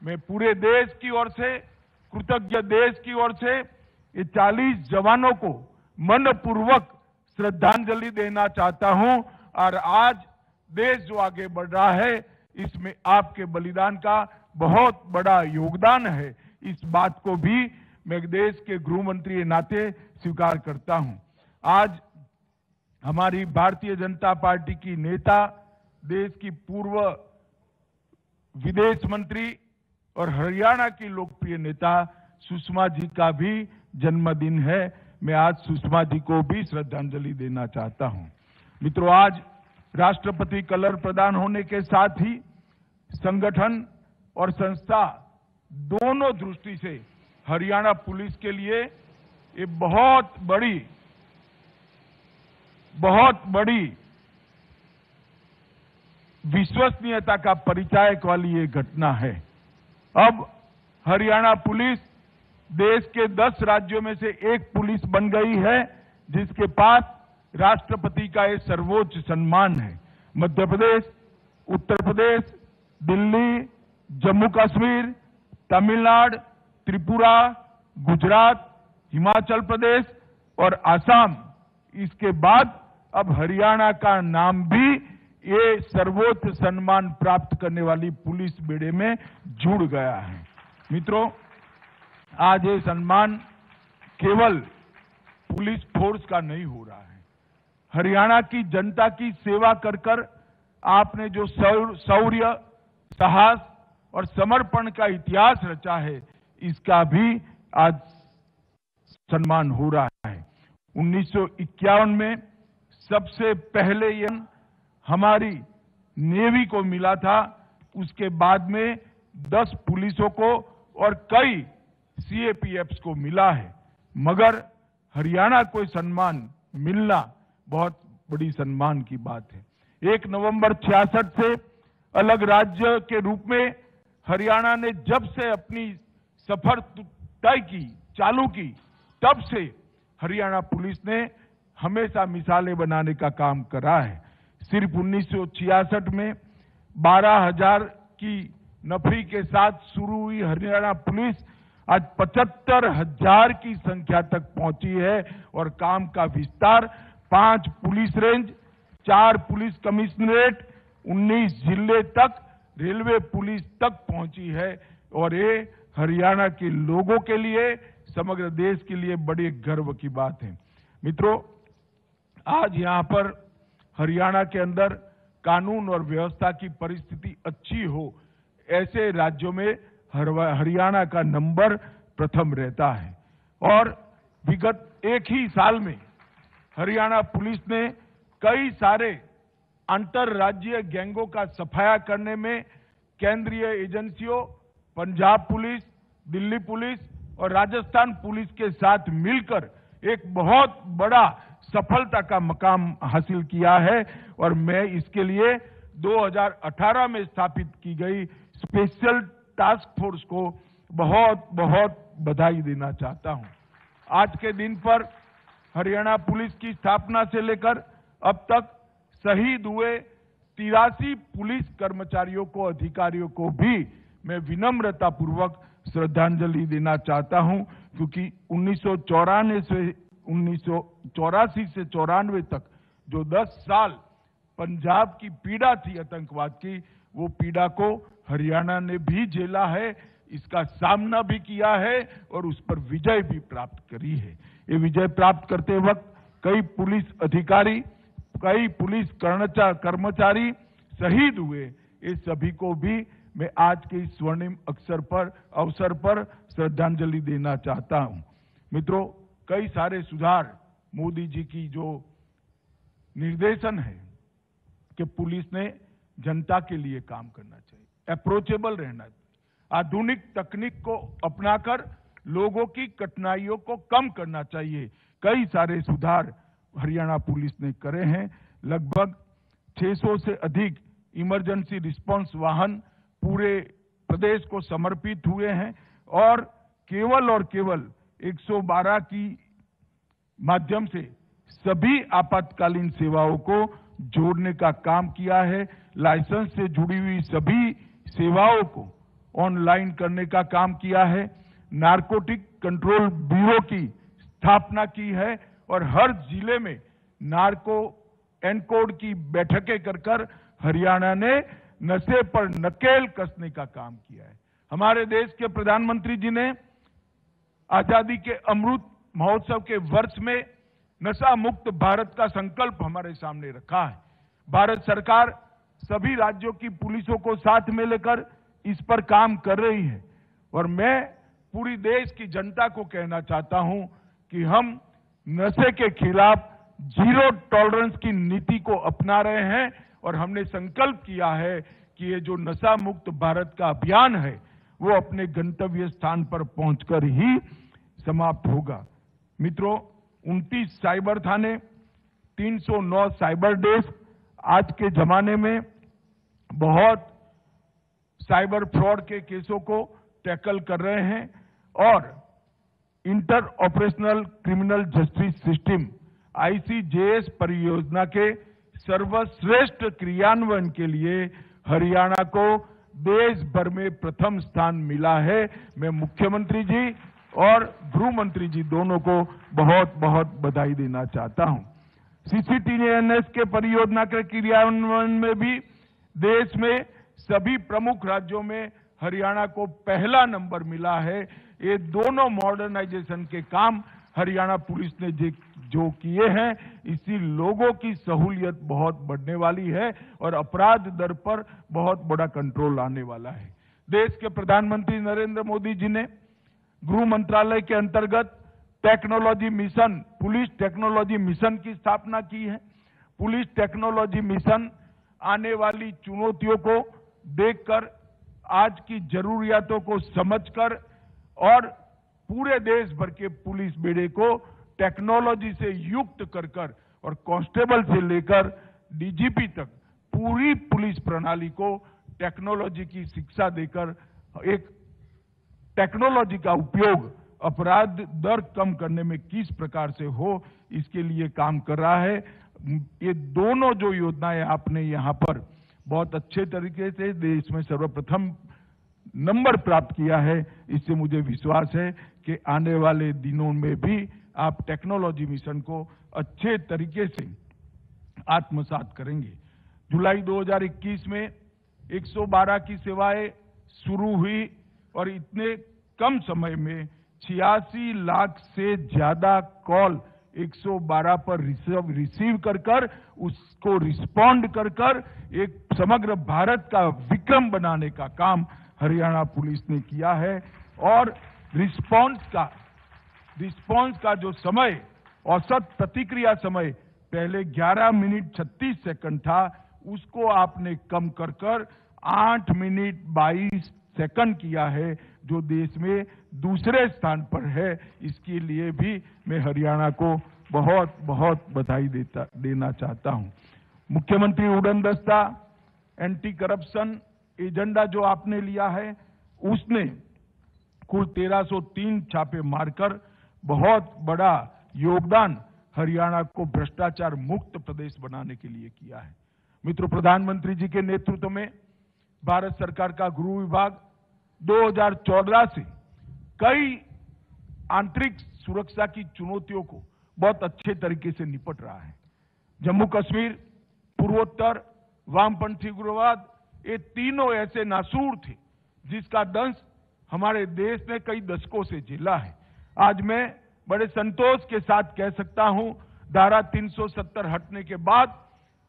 मैं पूरे देश की ओर से, कृतज्ञ देश की ओर से ये 40 जवानों को मनपूर्वक श्रद्धांजलि देना चाहता हूं। और आज देश जो आगे बढ़ रहा है, इसमें आपके बलिदान का बहुत बड़ा योगदान है। इस बात को भी मैं देश के गृह मंत्री के नाते स्वीकार करता हूं। आज हमारी भारतीय जनता पार्टी की नेता, देश की पूर्व विदेश मंत्री और हरियाणा की लोकप्रिय नेता सुषमा जी का भी जन्मदिन है। मैं आज सुषमा जी को भी श्रद्धांजलि देना चाहता हूं। मित्रों, आज राष्ट्रपति कलर प्रदान होने के साथ ही संगठन और संस्था दोनों दृष्टि से हरियाणा पुलिस के लिए ये बहुत बड़ी विश्वसनीयता का परिचायक वाली ये घटना है। अब हरियाणा पुलिस देश के 10 राज्यों में से एक पुलिस बन गई है जिसके पास राष्ट्रपति का ये सर्वोच्च सम्मान है। मध्य प्रदेश, उत्तर प्रदेश, दिल्ली, जम्मू कश्मीर, तमिलनाडु, त्रिपुरा, गुजरात, हिमाचल प्रदेश और असम, इसके बाद अब हरियाणा का नाम भी ये सर्वोच्च सम्मान प्राप्त करने वाली पुलिस बेड़े में जुड़ गया है। मित्रों, आज ये सम्मान केवल पुलिस फोर्स का नहीं हो रहा है। हरियाणा की जनता की सेवा कर कर आपने जो शौर्य, साहस और समर्पण का इतिहास रचा है, इसका भी आज सम्मान हो रहा है। 1951 में सबसे पहले यह हमारी नेवी को मिला था। उसके बाद में 10 पुलिसों को और कई सीएपीएफ्स को मिला है। मगर हरियाणा को सम्मान मिलना बहुत बड़ी सम्मान की बात है। 1 नवंबर 66 से अलग राज्य के रूप में हरियाणा ने जब से अपनी सफर तय की, चालू की, तब से हरियाणा पुलिस ने हमेशा मिसालें बनाने का काम करा है। सिर्फ 1966 में 12,000 की नफरी के साथ शुरू हुई हरियाणा पुलिस आज 75,000 की संख्या तक पहुंची है और काम का विस्तार 5 पुलिस रेंज, 4 पुलिस कमिश्नरेट, 19 जिले तक, रेलवे पुलिस तक पहुंची है। और ये हरियाणा के लोगों के लिए, समग्र देश के लिए बड़े गर्व की बात है। मित्रों, आज यहां पर हरियाणा के अंदर कानून और व्यवस्था की परिस्थिति अच्छी हो, ऐसे राज्यों में हरियाणा का नंबर प्रथम रहता है। और विगत एक ही साल में हरियाणा पुलिस ने कई सारे अंतरराज्यीय गैंगों का सफाया करने में केंद्रीय एजेंसियों, पंजाब पुलिस, दिल्ली पुलिस और राजस्थान पुलिस के साथ मिलकर एक बहुत बड़ा सफलता का मकाम हासिल किया है। और मैं इसके लिए 2018 में स्थापित की गई स्पेशल टास्क फोर्स को बहुत बहुत बधाई देना चाहता हूं। आज के दिन पर हरियाणा पुलिस की स्थापना से लेकर अब तक शहीद हुए 83 पुलिस कर्मचारियों को, अधिकारियों को भी मैं विनम्रता पूर्वक श्रद्धांजलि देना चाहता हूं, क्योंकि 1984 से 94 तक जो 10 साल पंजाब की पीड़ा थी आतंकवाद की, वो पीड़ा को हरियाणा ने भी झेला है, इसका सामना भी किया है और उस पर विजय भी प्राप्त करी है। ये विजय प्राप्त करते वक्त कई पुलिस अधिकारी, कई पुलिस कर्मचारी शहीद हुए। ये सभी को भी मैं आज के इस स्वर्णिम अवसर पर श्रद्धांजलि देना चाहता हूं। मित्रों, कई सारे सुधार मोदी जी की जो निर्देशन है कि पुलिस ने जनता के लिए काम करना चाहिए, अप्रोचेबल रहना चाहिए, आधुनिक तकनीक को अपनाकर लोगों की कठिनाइयों को कम करना चाहिए। कई सारे सुधार हरियाणा पुलिस ने करे हैं। लगभग 600 से अधिक इमरजेंसी रिस्पांस वाहन पूरे प्रदेश को समर्पित हुए हैं और केवल 112 की माध्यम से सभी आपातकालीन सेवाओं को जोड़ने का काम किया है। लाइसेंस से जुड़ी हुई सभी सेवाओं को ऑनलाइन करने का काम किया है, नारकोटिक कंट्रोल ब्यूरो की स्थापना की है और हर जिले में नार्को एनकोड की बैठकें कर हरियाणा ने नशे पर नकेल कसने का काम किया है। हमारे देश के प्रधानमंत्री जी ने आजादी के अमृत महोत्सव के वर्ष में नशा मुक्त भारत का संकल्प हमारे सामने रखा है। भारत सरकार सभी राज्यों की पुलिसों को साथ में लेकर इस पर काम कर रही है और मैं पूरी देश की जनता को कहना चाहता हूं कि हम नशे के खिलाफ जीरो टॉलरेंस की नीति को अपना रहे हैं और हमने संकल्प किया है कि ये जो नशा मुक्त भारत का अभियान है वो अपने गंतव्य स्थान पर पहुंचकर ही समाप्त होगा। मित्रों, 29 साइबर थाने, 309 साइबर डेस्क आज के जमाने में बहुत साइबर फ्रॉड के केसों को टैकल कर रहे हैं और inter operational criminal justice system ICJS परियोजना के सर्वश्रेष्ठ क्रियान्वयन के लिए हरियाणा को देश भर में प्रथम स्थान मिला है। मैं मुख्यमंत्री जी और गृह मंत्री जी दोनों को बहुत बहुत बधाई देना चाहता हूं। CCTVNS के परियोजना के क्रियान्वयन में भी देश में सभी प्रमुख राज्यों में हरियाणा को पहला नंबर मिला है। ये दोनों मॉडर्नाइजेशन के काम हरियाणा पुलिस ने जो किए हैं, इसी लोगों की सहूलियत बहुत बढ़ने वाली है और अपराध दर पर बहुत बड़ा कंट्रोल आने वाला है। देश के प्रधानमंत्री नरेंद्र मोदी जी ने गृह मंत्रालय के अंतर्गत technology mission, police technology mission की स्थापना की है। पुलिस टेक्नोलॉजी मिशन आने वाली चुनौतियों को देखकर, आज की जरूरियातों को समझकर और पूरे देश भर के पुलिस बेड़े को टेक्नोलॉजी से युक्त कर और कांस्टेबल से लेकर DGP तक पूरी पुलिस प्रणाली को टेक्नोलॉजी की शिक्षा देकर एक टेक्नोलॉजी का उपयोग अपराध दर कम करने में किस प्रकार से हो, इसके लिए काम कर रहा है। ये दोनों जो योजनाएं आपने यहां पर बहुत अच्छे तरीके से देश में सर्वप्रथम नंबर प्राप्त किया है, इससे मुझे विश्वास है कि आने वाले दिनों में भी आप टेक्नोलॉजी मिशन को अच्छे तरीके से आत्मसात करेंगे। जुलाई 2021 में 112 की सेवाएं शुरू हुई और इतने कम समय में 86 लाख से ज्यादा कॉल 112 पर रिसीव कर उसको रिस्पॉन्ड कर एक समग्र भारत का विक्रम बनाने का काम हरियाणा पुलिस ने किया है और रिस्पॉन्स का जो समय, औसत प्रतिक्रिया समय पहले 11 मिनट 36 सेकंड था, उसको आपने कम कर 8 मिनट 22 सेकंड किया है, जो देश में दूसरे स्थान पर है। इसके लिए भी मैं हरियाणा को बहुत बहुत बधाई देना चाहता हूं। मुख्यमंत्री उड़न दस्ता, एंटी करप्शन एजेंडा जो आपने लिया है, उसने कुल 1303 छापे मारकर बहुत बड़ा योगदान हरियाणा को भ्रष्टाचार मुक्त प्रदेश बनाने के लिए किया है। मित्रों, प्रधानमंत्री जी के नेतृत्व में भारत सरकार का गृह विभाग 2014 से कई आंतरिक सुरक्षा की चुनौतियों को बहुत अच्छे तरीके से निपट रहा है। जम्मू कश्मीर, पूर्वोत्तर, वामपंथी उग्रवाद, ये तीनों ऐसे नासूर थे जिसका दंश हमारे देश ने कई दशकों से झेला है। आज मैं बड़े संतोष के साथ कह सकता हूं, धारा 370 हटने के बाद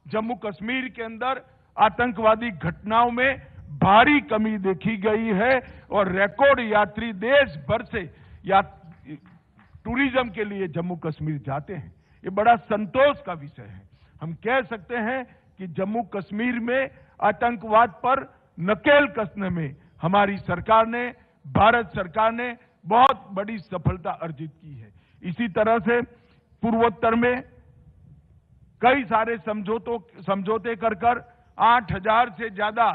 जम्मू कश्मीर के अंदर आतंकवादी घटनाओं में भारी कमी देखी गई है और रिकॉर्ड यात्री देश भर से टूरिज्म के लिए जम्मू कश्मीर जाते हैं। ये बड़ा संतोष का विषय है। हम कह सकते हैं कि जम्मू कश्मीर में आतंकवाद पर नकेल कसने में हमारी सरकार ने, भारत सरकार ने बहुत बड़ी सफलता अर्जित की है। इसी तरह से पूर्वोत्तर में कई सारे समझौते कर 8000 से ज्यादा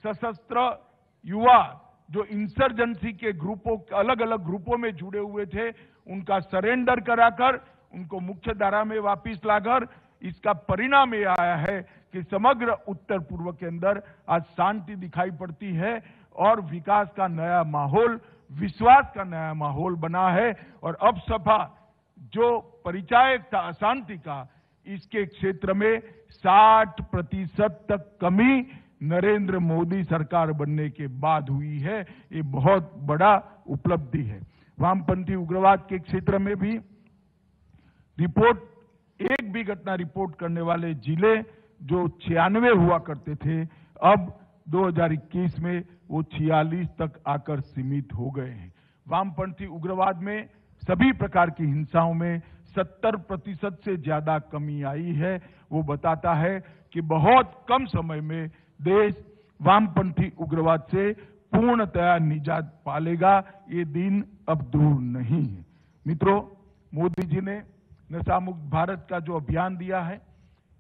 सशस्त्र युवा जो इंसर्जेंसी के ग्रुपों, अलग अलग ग्रुपों में जुड़े हुए थे, उनका सरेंडर कराकर उनको मुख्य धारा में वापस लाकर इसका परिणाम यह आया है कि समग्र उत्तर पूर्व के अंदर आज शांति दिखाई पड़ती है और विकास का नया माहौल, विश्वास का नया माहौल बना है। और अब सपा जो परिचायक था अशांति का, इसके क्षेत्र में 60% तक कमी नरेंद्र मोदी सरकार बनने के बाद हुई है। ये बहुत बड़ा उपलब्धि है। वामपंथी उग्रवाद के क्षेत्र में भी रिपोर्ट, एक भी घटना रिपोर्ट करने वाले जिले जो 96 हुआ करते थे, अब 2021 में वो 46 तक आकर सीमित हो गए हैं। वामपंथी उग्रवाद में सभी प्रकार की हिंसाओं में 70% से ज्यादा कमी आई है। वो बताता है कि बहुत कम समय में देश वामपंथी उग्रवाद से पूर्णतया निजात पालेगा। ये दिन अब दूर नहीं है। मित्रों, मोदी जी ने नशा मुक्त भारत का जो अभियान दिया है,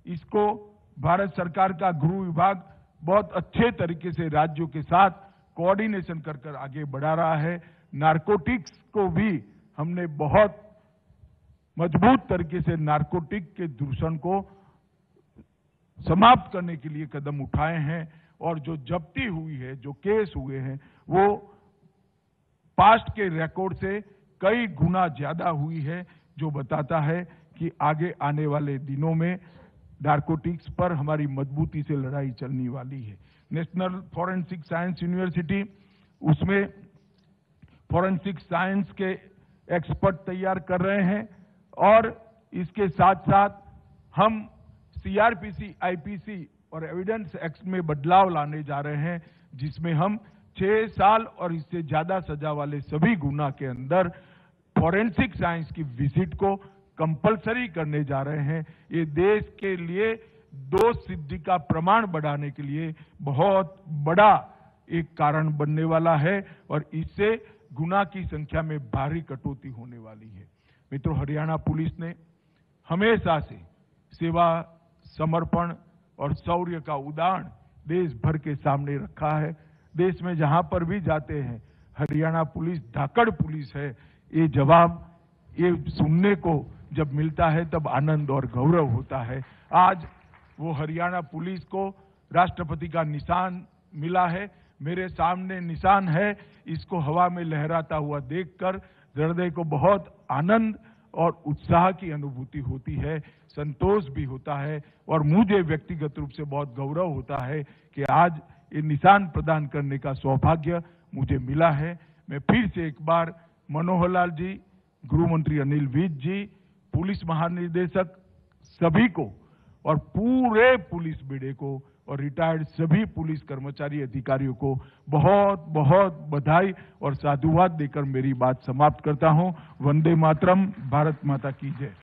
इसको भारत सरकार का गृह विभाग बहुत अच्छे तरीके से राज्यों के साथ कोऑर्डिनेशन कर आगे बढ़ा रहा है। नारकोटिक्स को भी हमने बहुत मजबूत तरीके से नारकोटिक के दूषण को समाप्त करने के लिए कदम उठाए हैं। और जो जब्ती हुई है, जो केस हुए हैं, वो पास्ट के रिकॉर्ड से कई गुना ज्यादा हुई है, जो बताता है कि आगे आने वाले दिनों में नारकोटिक्स पर हमारी मजबूती से लड़ाई चलने वाली है। नेशनल फॉरेंसिक साइंस यूनिवर्सिटी, उसमें फॉरेंसिक साइंस के एक्सपर्ट तैयार कर रहे हैं और इसके साथ साथ हम सीआरपीसी, आईपीसी और एविडेंस एक्ट में बदलाव लाने जा रहे हैं, जिसमें हम 6 साल और इससे ज्यादा सजा वाले सभी गुना के अंदर फॉरेंसिक साइंस की विजिट को कंपलसरी करने जा रहे हैं। ये देश के लिए दोष सिद्धि का प्रमाण बढ़ाने के लिए बहुत बड़ा एक कारण बनने वाला है और इससे गुना की संख्या में भारी कटौती होने वाली है। मित्रों, हरियाणा पुलिस ने हमेशा से सेवा, समर्पण और शौर्य का उदाहरण देश भर के सामने रखा है। देश में जहां पर भी जाते हैं, हरियाणा पुलिस धाकड़ पुलिस है, ये जवाब ये सुनने को जब मिलता है तब आनंद और गौरव होता है। आज वो हरियाणा पुलिस को राष्ट्रपति का निशान मिला है। मेरे सामने निशान है, इसको हवा में लहराता हुआ देखकर हृदय को बहुत आनंद और उत्साह की अनुभूति होती है, संतोष भी होता है और मुझे व्यक्तिगत रूप से बहुत गौरव होता है कि आज ये निशान प्रदान करने का सौभाग्य मुझे मिला है। मैं फिर से एक बार मनोहर लाल जी, गृह मंत्री अनिल विज जी, पुलिस महानिदेशक सभी को और पूरे पुलिस बेड़े को और रिटायर्ड सभी पुलिस कर्मचारी अधिकारियों को बहुत बहुत बधाई और साधुवाद देकर मेरी बात समाप्त करता हूं। वंदे मातरम। भारत माता की जय।